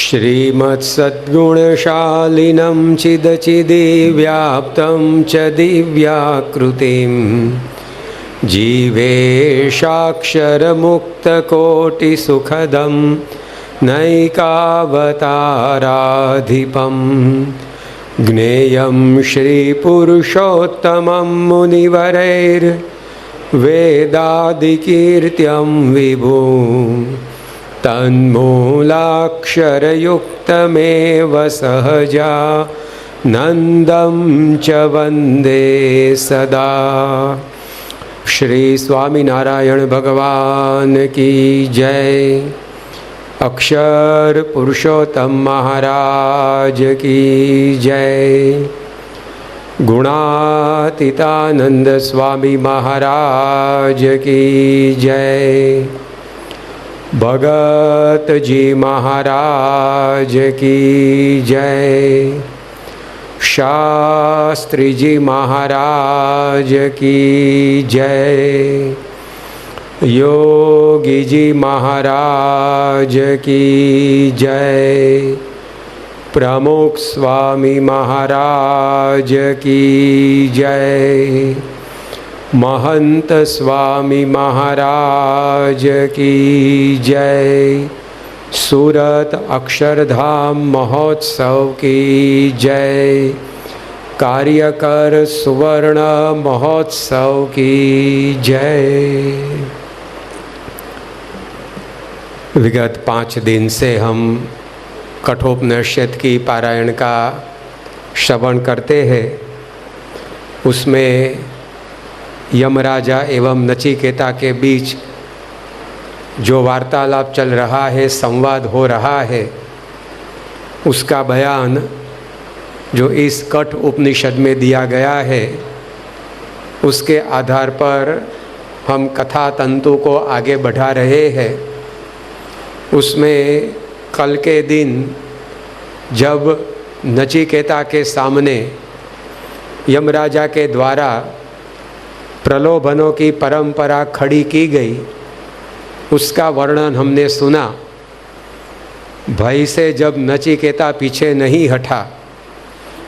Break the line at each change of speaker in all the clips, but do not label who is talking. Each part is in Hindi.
श्रीमत्सद्गुणशालिनं चिदचिदिव्याप्तं च दिव्याकृतिं जीवेशाक्षरमुक्तकोटिसुखदं नैकावताराधिपं ज्ञेयं श्रीपुरुषोत्तमं मुनिवरैर्वेदादिकीर्त्यं विभुं तन्मूलाक्षरयुक्तमेव सहजानन्दं च वन्दे सदा। श्री स्वामीनारायण भगवान की जय। अक्षर पुरुषोत्तम महाराज की जय। गुणातीतानंद स्वामी महाराज की जय। भगत जी महाराज की जय। शास्त्री जी महाराज की जय। योगी जी महाराज की जय। प्रमुख स्वामी महाराज की जय। महंत स्वामी महाराज की जय। सूरत अक्षरधाम महोत्सव की जय। कार्यकर सुवर्ण महोत्सव की जय। विगत 5 दिन से हम कठोपनिषद की पारायण का श्रवण करते हैं। उसमें यमराजा एवं नचिकेता के बीच जो वार्तालाप चल रहा है, संवाद हो रहा है, उसका बयान जो इस कठ उपनिषद में दिया गया है, उसके आधार पर हम कथा तंतु को आगे बढ़ा रहे हैं। उसमें कल के दिन जब नचिकेता के सामने यमराजा के द्वारा प्रलोभनों की परंपरा खड़ी की गई, उसका वर्णन हमने सुना। भय से जब नचिकेता पीछे नहीं हटा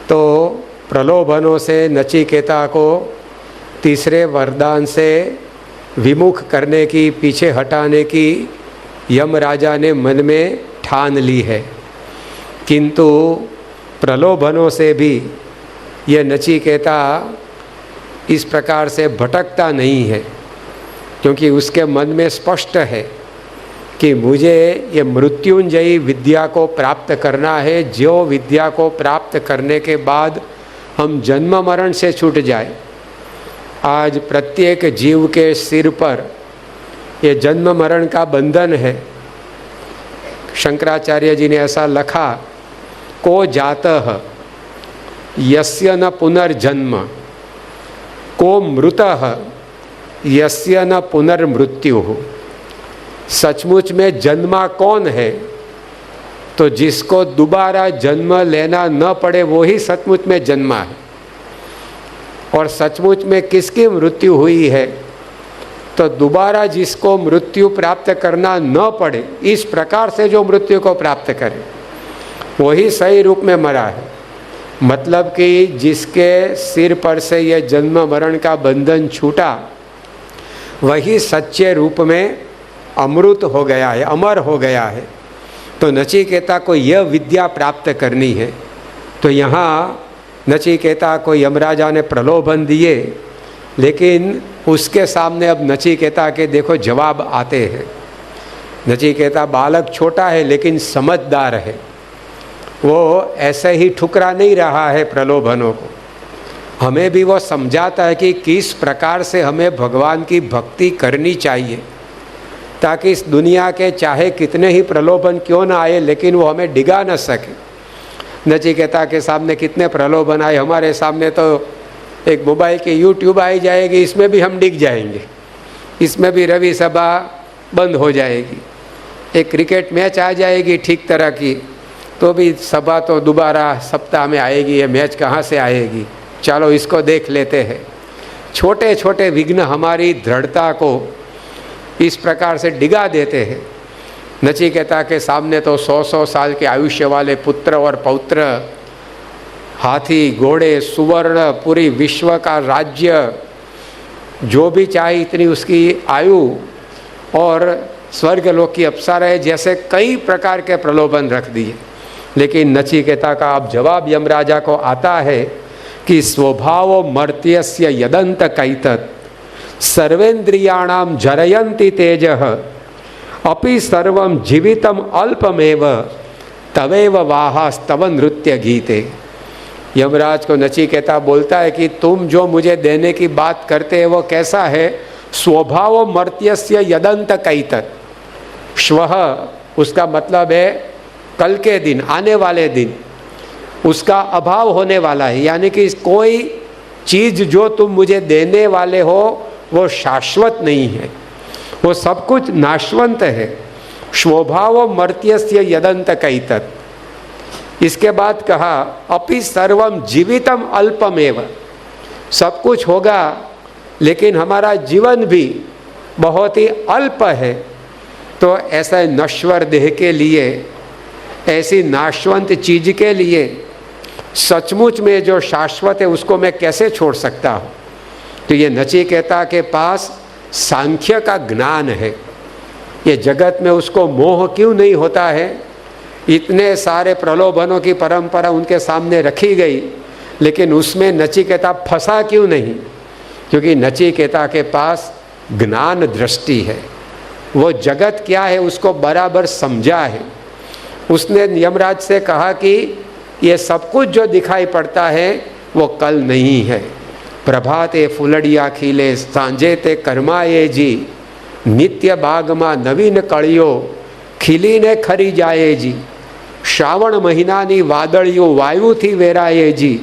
तो प्रलोभनों से नचिकेता को तीसरे वरदान से विमुख करने की, पीछे हटाने की यमराजा ने मन में ठान ली है। किंतु प्रलोभनों से भी यह नचिकेता इस प्रकार से भटकता नहीं है, क्योंकि उसके मन में स्पष्ट है कि मुझे ये मृत्युंजयी विद्या को प्राप्त करना है, जो विद्या को प्राप्त करने के बाद हम जन्म मरण से छूट जाए। आज प्रत्येक जीव के सिर पर ये जन्म मरण का बंधन है। शंकराचार्य जी ने ऐसा लिखा, को जातः यस्य न पुनर्जन्म, को मृतः यस्य न पुनर्मृत्यु। सचमुच में जन्मा कौन है? तो जिसको दोबारा जन्म लेना न पड़े वो ही सचमुच में जन्मा है। और सचमुच में किसकी मृत्यु हुई है? तो दोबारा जिसको मृत्यु प्राप्त करना न पड़े, इस प्रकार से जो मृत्यु को प्राप्त करे, वही सही रूप में मरा है। मतलब कि जिसके सिर पर से यह जन्म मरण का बंधन छूटा, वही सच्चे रूप में अमृत हो गया है, अमर हो गया है। तो नचिकेता को यह विद्या प्राप्त करनी है। तो यहाँ नचिकेता को यमराजा ने प्रलोभन दिए, लेकिन उसके सामने अब नचिकेता के देखो जवाब आते हैं। नचिकेता बालक छोटा है लेकिन समझदार है। वो ऐसे ही ठुकरा नहीं रहा है प्रलोभनों को। हमें भी वो समझाता है कि किस प्रकार से हमें भगवान की भक्ति करनी चाहिए, ताकि इस दुनिया के चाहे कितने ही प्रलोभन क्यों ना आए, लेकिन वो हमें डिगा न सके। नचिकेता के सामने कितने प्रलोभन आए। हमारे सामने तो एक मोबाइल की यूट्यूब आई जाएगी, इसमें भी हम डिग जाएंगे। इसमें भी रवि सभा बंद हो जाएगी। एक क्रिकेट मैच आ जाएगी ठीक तरह की, तो भी सभा तो दोबारा सप्ताह में आएगी। ये मैच कहाँ से आएगी? चलो इसको देख लेते हैं। छोटे छोटे विघ्न हमारी दृढ़ता को इस प्रकार से डिगा देते हैं। नचिकेता के सामने तो 100-100 साल के आयुष्य वाले पुत्र और पौत्र, हाथी, घोड़े, सुवर्ण, पूरी विश्व का राज्य, जो भी चाहे इतनी उसकी आयु, और स्वर्गलोक की अप्सराएं, जैसे कई प्रकार के प्रलोभन रख दिए। लेकिन नचिकेता का अब जवाब यमराजा को आता है कि स्वभाव मर्त्यस्य यदंत कैतत् सर्वेन्द्रियाणाम जरयन्ति तेजः अपि सर्वम जीवितम अल्पमेव तवेव वाहास्तव नृत्य गीते। यमराज को नचिकेता बोलता है कि तुम जो मुझे देने की बात करते हैं वो कैसा है? स्वभाव मर्त्यस्य यदंत कैतत्। श्वः उसका मतलब है कल के दिन, आने वाले दिन, उसका अभाव होने वाला है, यानी कि कोई चीज़ जो तुम मुझे देने वाले हो वो शाश्वत नहीं है, वो सब कुछ नाशवंत है। स्वभाव मर्त्यस्य यदंत कैतत्। इसके बाद कहा अपि सर्वम जीवितम अल्पमेव, सब कुछ होगा लेकिन हमारा जीवन भी बहुत ही अल्प है। तो ऐसा नश्वर देह के लिए, ऐसी नाशवंत चीज के लिए सचमुच में जो शाश्वत है उसको मैं कैसे छोड़ सकता हूँ? तो ये नचिकेता के पास सांख्य का ज्ञान है। ये जगत में उसको मोह क्यों नहीं होता है? इतने सारे प्रलोभनों की परंपरा उनके सामने रखी गई, लेकिन उसमें नचिकेता फंसा क्यों नहीं? क्योंकि नचिकेता के पास ज्ञान दृष्टि है, वो जगत क्या है उसको बराबर समझा है। उसने यमराज से कहा कि ये सब कुछ जो दिखाई पड़ता है वो कल नहीं है। प्रभाते फुलड़िया खिले सांझे ते कर्माए जी, नित्य बागमा नवीन कळियो खिलीने खरी जाए जी। श्रावण महीनानी वादळियो वायुथी वेराए जी,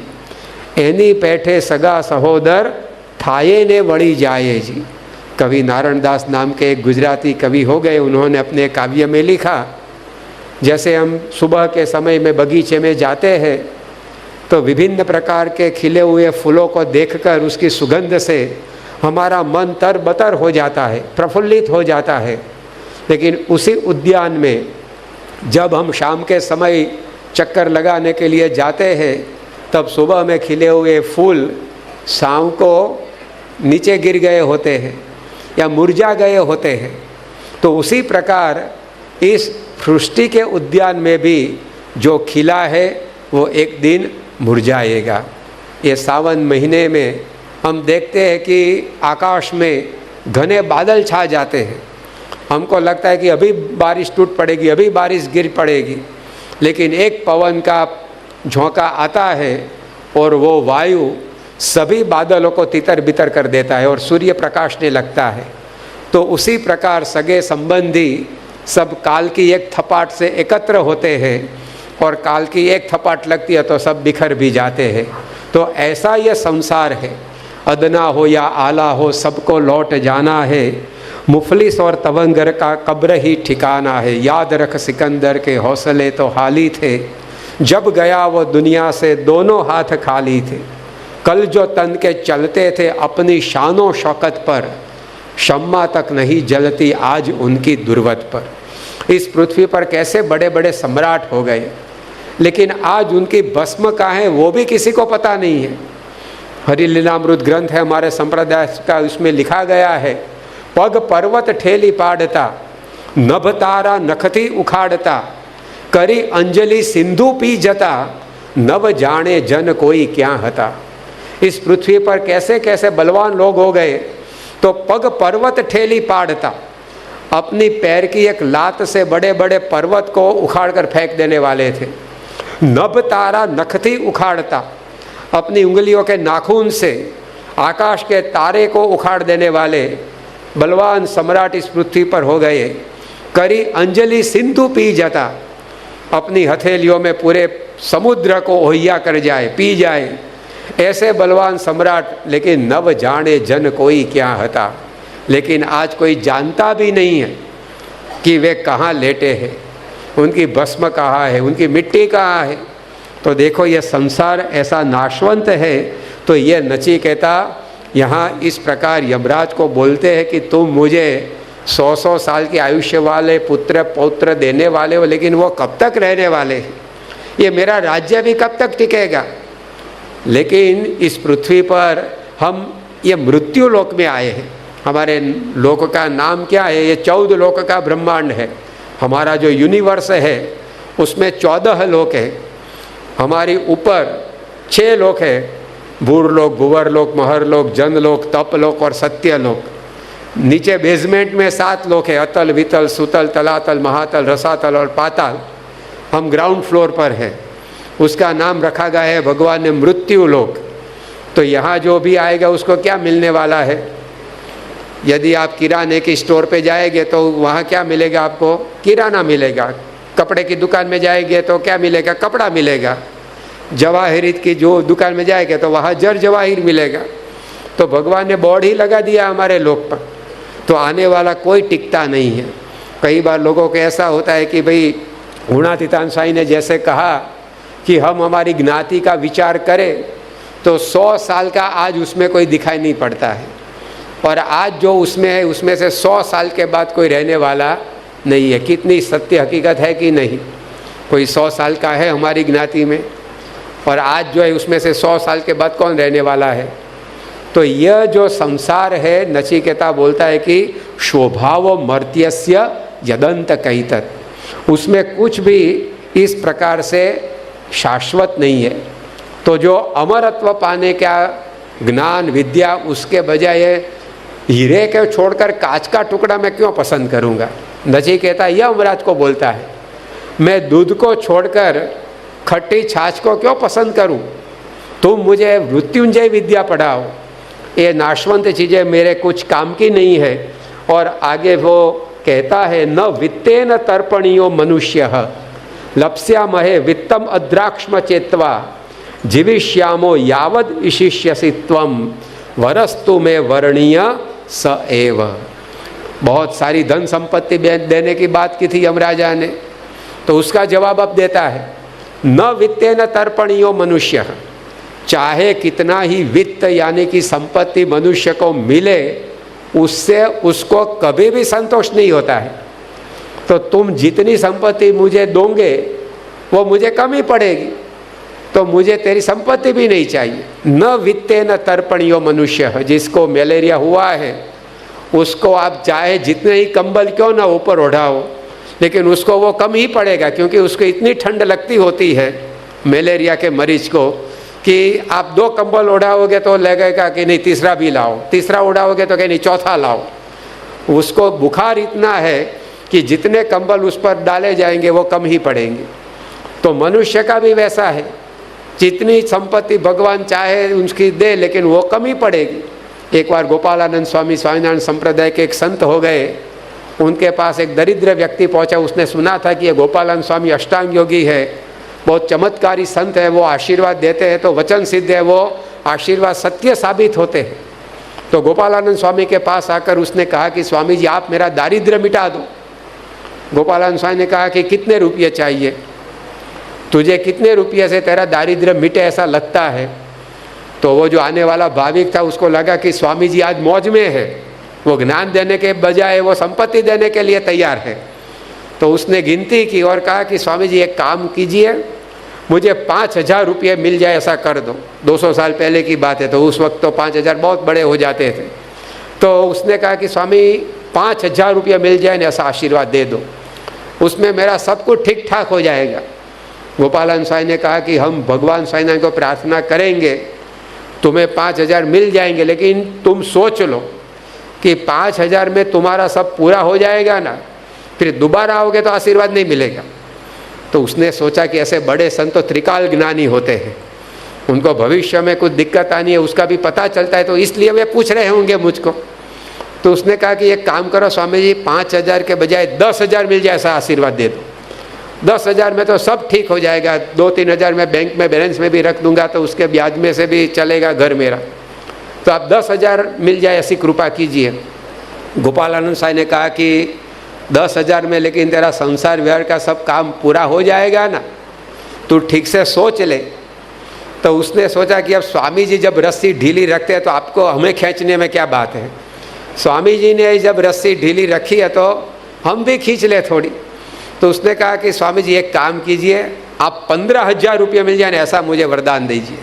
एनी पेठे सगा सहोदर थाये ने वળી जाए जी। कवि नारायणदास नाम के एक गुजराती कवि हो गए, उन्होंने अपने काव्य में लिखा, जैसे हम सुबह के समय में बगीचे में जाते हैं तो विभिन्न प्रकार के खिले हुए फूलों को देखकर उसकी सुगंध से हमारा मन तरबतर हो जाता है, प्रफुल्लित हो जाता है। लेकिन उसी उद्यान में जब हम शाम के समय चक्कर लगाने के लिए जाते हैं तब सुबह में खिले हुए फूल शाम को नीचे गिर गए होते हैं या मुरझा गए होते हैं। तो उसी प्रकार इस सृष्टि के उद्यान में भी जो खिला है वो एक दिन मुरझाएगा। ये सावन महीने में हम देखते हैं कि आकाश में घने बादल छा जाते हैं, हमको लगता है कि अभी बारिश टूट पड़ेगी, अभी बारिश गिर पड़ेगी, लेकिन एक पवन का झोंका आता है और वो वायु सभी बादलों को तितर बितर कर देता है और सूर्य प्रकाशने लगता है। तो उसी प्रकार सगे संबंधी सब काल की एक थपाट से एकत्र होते हैं और काल की एक थपाट लगती है तो सब बिखर भी जाते हैं। तो ऐसा ये संसार है, अदना हो या आला हो सबको लौट जाना है। मुफलिस और तवंगर का कब्र ही ठिकाना है, याद रख सिकंदर के हौसले तो हाली थे, जब गया वो दुनिया से दोनों हाथ खाली थे। कल जो तन के चलते थे अपनी शानो शौकत पर, शम्मा तक नहीं जलती आज उनकी दुर्वत पर। इस पृथ्वी पर कैसे बड़े बड़े सम्राट हो गए, लेकिन आज उनकी भस्म कहाँ है वो भी किसी को पता नहीं है। हरिलीलामृत ग्रंथ है हमारे संप्रदाय का, उसमें लिखा गया है, पग पर्वत ठेली पाड़ता, नभ तारा नखती उखाड़ता, करी अंजलि सिंधु पी जता, नव जाने जन कोई क्या हता। इस पृथ्वी पर कैसे कैसे बलवान लोग हो गए। तो पग पर्वत ठेली पाड़ता, अपनी पैर की एक लात से बड़े बड़े पर्वत को उखाड़ कर फेंक देने वाले थे। नभ तारा नखती उखाड़ता, अपनी उंगलियों के नाखून से आकाश के तारे को उखाड़ देने वाले बलवान सम्राट इस पृथ्वी पर हो गए। करी अंजलि सिंधु पी जाता, अपनी हथेलियों में पूरे समुद्र को ओहिया कर जाए, पी जाए, ऐसे बलवान सम्राट। लेकिन नव जाने जन कोई क्या हता, लेकिन आज कोई जानता भी नहीं है कि वे कहाँ लेटे हैं, उनकी भस्म कहाँ है, उनकी मिट्टी कहाँ है। तो देखो ये संसार ऐसा नाशवंत है। तो ये नचिकेता यहाँ इस प्रकार यमराज को बोलते हैं कि तुम मुझे 100-100 साल के आयुष्य वाले, पुत्र पौत्र देने वाले हो, लेकिन वो कब तक रहने वाले हैं? ये मेरा राज्य भी कब तक टिकेगा? लेकिन इस पृथ्वी पर हम ये मृत्यु लोक में आए हैं। हमारे लोक का नाम क्या है? ये 14 लोक का ब्रह्मांड है। हमारा जो यूनिवर्स है उसमें 14 लोक है। हमारी ऊपर 6 लोक है, भूरलोक, भुवरलोक, महरलोक, जनलोक, तपलोक और सत्यलोक। नीचे बेसमेंट में 7 लोक है, अतल, वितल, सुतल, तलातल, महातल, रसातल और पाताल। हम ग्राउंड फ्लोर पर हैं। उसका नाम रखा गया है भगवान ने मृत्यु लोक। तो यहाँ जो भी आएगा उसको क्या मिलने वाला है? यदि आप किराने की स्टोर पे जाएंगे तो वहाँ क्या मिलेगा आपको? किराना मिलेगा। कपड़े की दुकान में जाएंगे तो क्या मिलेगा? कपड़ा मिलेगा। जवाहिरीत की जो दुकान में जाएंगे तो वहाँ जर जवाहिर मिलेगा। तो भगवान ने बोर्ड ही लगा दिया हमारे लोक पर। तो आने वाला कोई टिकता नहीं है। कई बार लोगों को ऐसा होता है कि भाई गुणातीतान साईं ने जैसे कहा कि हम हमारी ज्ञाति का विचार करें तो 100 साल का आज उसमें कोई दिखाई नहीं पड़ता है, और आज जो उसमें है उसमें से 100 साल के बाद कोई रहने वाला नहीं है। कितनी सत्य हकीकत है कि नहीं? कोई 100 साल का है हमारी ज्ञाति में, और आज जो है उसमें से 100 साल के बाद कौन रहने वाला है? तो यह जो संसार है, नचिकेता बोलता है कि शोभाव मर्त्यस्य यदंत कहितत्, उसमें कुछ भी इस प्रकार से शाश्वत नहीं है। तो जो अमरत्व पाने का ज्ञान विद्या, उसके बजाय हीरे के छोड़कर कांच का टुकड़ा मैं क्यों पसंद करूँगा? नचिकेता यह यमराज को बोलता है, मैं दूध को छोड़कर खट्टी छाछ को क्यों पसंद करूं? तुम मुझे मृत्युंजय विद्या पढ़ाओ। ये नाशवंत चीज़ें मेरे कुछ काम की नहीं है। और आगे वो कहता है, न वित्तेन तर्पणीयो मनुष्यः लप्स्यामहे वित्तम अद्राक्ष्म चेत्वा जीविष्यामो यावद इशिष्यसि त्वं वरस्तु में वर्णीय स एव। बहुत सारी धन संपत्ति देने की बात की थी यमराजा ने, तो उसका जवाब अब देता है, न वित्तेन तर्पणीयो मनुष्य, चाहे कितना ही वित्त यानी कि संपत्ति मनुष्य को मिले, उससे उसको कभी भी संतोष नहीं होता है। तो तुम जितनी संपत्ति मुझे दोगे वो मुझे कम ही पड़ेगी, तो मुझे तेरी संपत्ति भी नहीं चाहिए। न वित्तेन तर्पणीयो मनुष्य, जिसको मलेरिया हुआ है उसको आप चाहे जितने ही कंबल क्यों ना ऊपर ओढ़ाओ, लेकिन उसको वो कम ही पड़ेगा, क्योंकि उसको इतनी ठंड लगती होती है मलेरिया के मरीज को कि आप 2 कंबल ओढ़ाओगे तो लगेगा कि नहीं तीसरा भी लाओ, तीसरा ओढ़ाओगे तो कहीं नहीं चौथा लाओ। उसको बुखार इतना है कि जितने कंबल उस पर डाले जाएंगे वो कम ही पड़ेंगे। तो मनुष्य का भी वैसा है, जितनी संपत्ति भगवान चाहे उसकी दे, लेकिन वो कम ही पड़ेगी। एक बार गोपालानंद स्वामी स्वामीनारायण संप्रदाय के एक संत हो गए, उनके पास एक दरिद्र व्यक्ति पहुंचा। उसने सुना था कि ये गोपालानंद स्वामी अष्टांग योगी है, बहुत चमत्कारी संत है, वो आशीर्वाद देते हैं तो वचन सिद्ध है, वो आशीर्वाद सत्य साबित होते हैं। तो गोपालानंद स्वामी के पास आकर उसने कहा कि स्वामी जी आप मेरा दारिद्र्य मिटा दो। गोपालानंद स्वामी ने कहा कि कितने रुपये चाहिए तुझे, कितने रुपये से तेरा दारिद्र्य मिटे ऐसा लगता है? तो वो जो आने वाला भाविक था उसको लगा कि स्वामी जी आज मौज में है, वो ज्ञान देने के बजाय वो संपत्ति देने के लिए तैयार है। तो उसने गिनती की और कहा कि स्वामी जी एक काम कीजिए, मुझे 5,000 रुपये मिल जाए ऐसा कर दो। 200 साल पहले की बात है, तो उस वक्त तो 5,000 बहुत बड़े हो जाते थे। तो उसने कहा कि स्वामी 5,000 रुपये मिल जाए ना, ऐसा आशीर्वाद दे दो, उसमें मेरा सब कुछ ठीक ठाक हो जाएगा। गोपालानंद स्वामी ने कहा कि हम भगवान स्वामीनारायण को प्रार्थना करेंगे, तुम्हें 5,000 मिल जाएंगे, लेकिन तुम सोच लो कि 5,000 में तुम्हारा सब पूरा हो जाएगा ना, फिर दोबारा आओगे तो आशीर्वाद नहीं मिलेगा। तो उसने सोचा कि ऐसे बड़े संत तो त्रिकाल ज्ञानी होते हैं, उनको भविष्य में कुछ दिक्कत आनी है उसका भी पता चलता है, तो इसलिए वे पूछ रहे होंगे मुझको। तो उसने कहा कि एक काम करो स्वामी जी, 5,000 के बजाय 10,000 मिल जाए ऐसा आशीर्वाद दे दो। 10,000 में तो सब ठीक हो जाएगा, 2-3 हज़ार मैं बैंक में बैलेंस में भी रख दूंगा, तो उसके ब्याज में से भी चलेगा घर मेरा। तो आप 10,000 मिल जाए ऐसी कृपा कीजिए। गोपालानंद साई ने कहा कि 10,000 में लेकिन तेरा संसार व्यवहार का सब काम पूरा हो जाएगा ना, तू ठीक से सोच ले। तो उसने सोचा कि अब स्वामी जी जब रस्सी ढीली रखते हैं तो आपको हमें खींचने में क्या बात है, स्वामी जी ने जब रस्सी ढीली रखी है तो हम भी खींच ले थोड़ी। तो उसने कहा कि स्वामी जी एक काम कीजिए, आप 15,000 रुपये मिल जाए ऐसा मुझे वरदान दीजिए,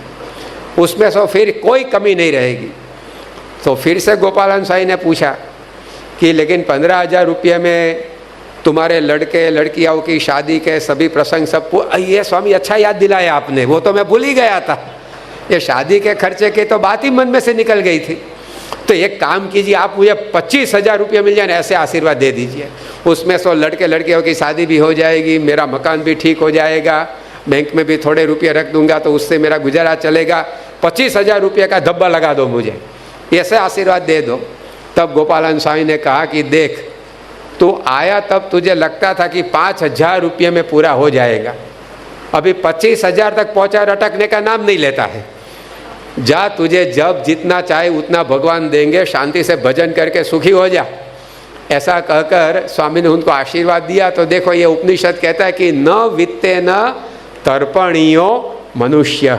उसमें से फिर कोई कमी नहीं रहेगी। तो फिर से गोपालन साई ने पूछा कि लेकिन 15,000 रुपये में तुम्हारे लड़के लड़कियों की शादी के सभी प्रसंग सब, ये स्वामी अच्छा याद दिलाया आपने, वो तो मैं भूल ही गया था। ये शादी के खर्चे की तो बात ही मन में से निकल गई थी। तो एक काम कीजिए, आप मुझे 25,000 रुपये मिल जाए ऐसे आशीर्वाद दे दीजिए, उसमें से लड़के लड़कियों की शादी भी हो जाएगी, मेरा मकान भी ठीक हो जाएगा, बैंक में भी थोड़े रुपये रख दूंगा तो उससे मेरा गुजारा चलेगा, 25,000 रुपये का धब्बा लगा दो मुझे, ऐसे आशीर्वाद दे दो। तब गोपालन स्वामी ने कहा कि देख, तू आया तब तुझे लगता था कि 5,000 रुपये में पूरा हो जाएगा, अभी 25,000 तक पहुंचा, रटकने का नाम नहीं लेता है। जा, तुझे जब जितना चाहे उतना भगवान देंगे, शांति से भजन करके सुखी हो जा। ऐसा कहकर स्वामी ने उनको आशीर्वाद दिया। तो देखो ये उपनिषद कहता है कि न वित्ते न तर्पणीयो मनुष्य,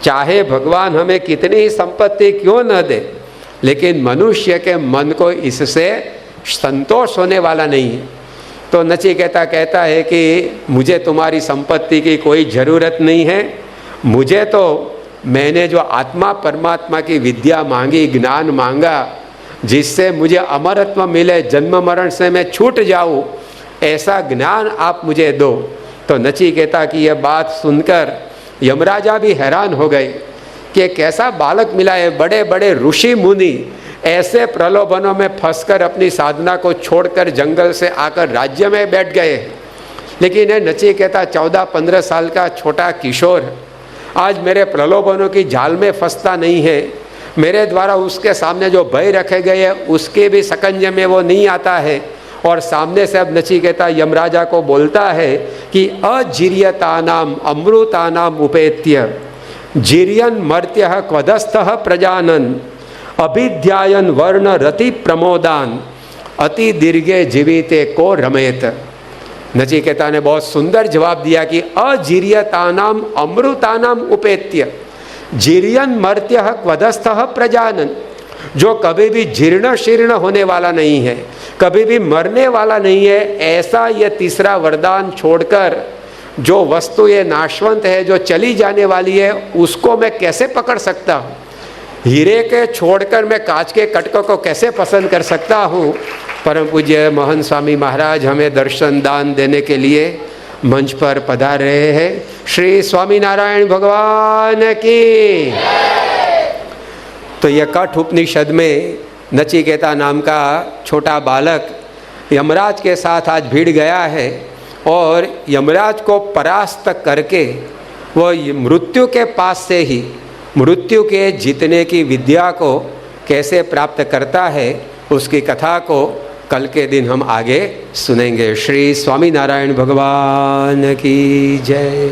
चाहे भगवान हमें कितनी ही संपत्ति क्यों न दे, लेकिन मनुष्य के मन को इससे संतोष होने वाला नहीं है। तो नचिकेता कहता है कि मुझे तुम्हारी संपत्ति की कोई ज़रूरत नहीं है, मुझे तो मैंने जो आत्मा परमात्मा की विद्या मांगी, ज्ञान मांगा, जिससे मुझे अमरत्व मिले, जन्म मरण से मैं छूट जाऊँ, ऐसा ज्ञान आप मुझे दो। तो नचिकेता की यह बात सुनकर यमराजा भी हैरान हो गए कि कैसा बालक मिला है। बड़े बड़े ऋषि मुनि ऐसे प्रलोभनों में फंसकर अपनी साधना को छोड़कर जंगल से आकर राज्य में बैठ गए, लेकिन ये नचिकेता 14-15 साल का छोटा किशोर आज मेरे प्रलोभनों की जाल में फंसता नहीं है, मेरे द्वारा उसके सामने जो भय रखे गए हैं उसके भी सकंजे में वो नहीं आता है। और सामने से अब नचिकेता यमराजा को बोलता है कि अजीर्यतानाम अमृतानाम उपेत्य जीर्यन मर्त्य क्वदस्थः प्रजानन अभिध्यायन वर्ण रति प्रमोदान अति दीर्घे जीविते को रमेत। नचिकेता ने बहुत सुंदर जवाब दिया कि अजीर्यतानाम अमृतानाम उपेत्य जीर्यन मर्त्य क्वदस्थः प्रजानन, जो कभी भी जीर्ण शीर्ण होने वाला नहीं है, कभी भी मरने वाला नहीं है, ऐसा ये तीसरा वरदान छोड़कर जो वस्तु ये नाशवंत है, जो चली जाने वाली है, उसको मैं कैसे पकड़ सकता हूँ? हीरे के छोड़कर मैं कांच के कटकों को कैसे पसंद कर सकता हूँ? परम पूज्य महंत स्वामी महाराज हमें दर्शन दान देने के लिए मंच पर पधार रहे हैं। श्री स्वामीनारायण भगवान की। तो यह कठ उपनिषद में नचिकेता नाम का छोटा बालक यमराज के साथ आज भिड़ गया है और यमराज को परास्त करके वो मृत्यु के पास से ही मृत्यु के जीतने की विद्या को कैसे प्राप्त करता है, उसकी कथा को कल के दिन हम आगे सुनेंगे। श्री स्वामीनारायण भगवान की जय।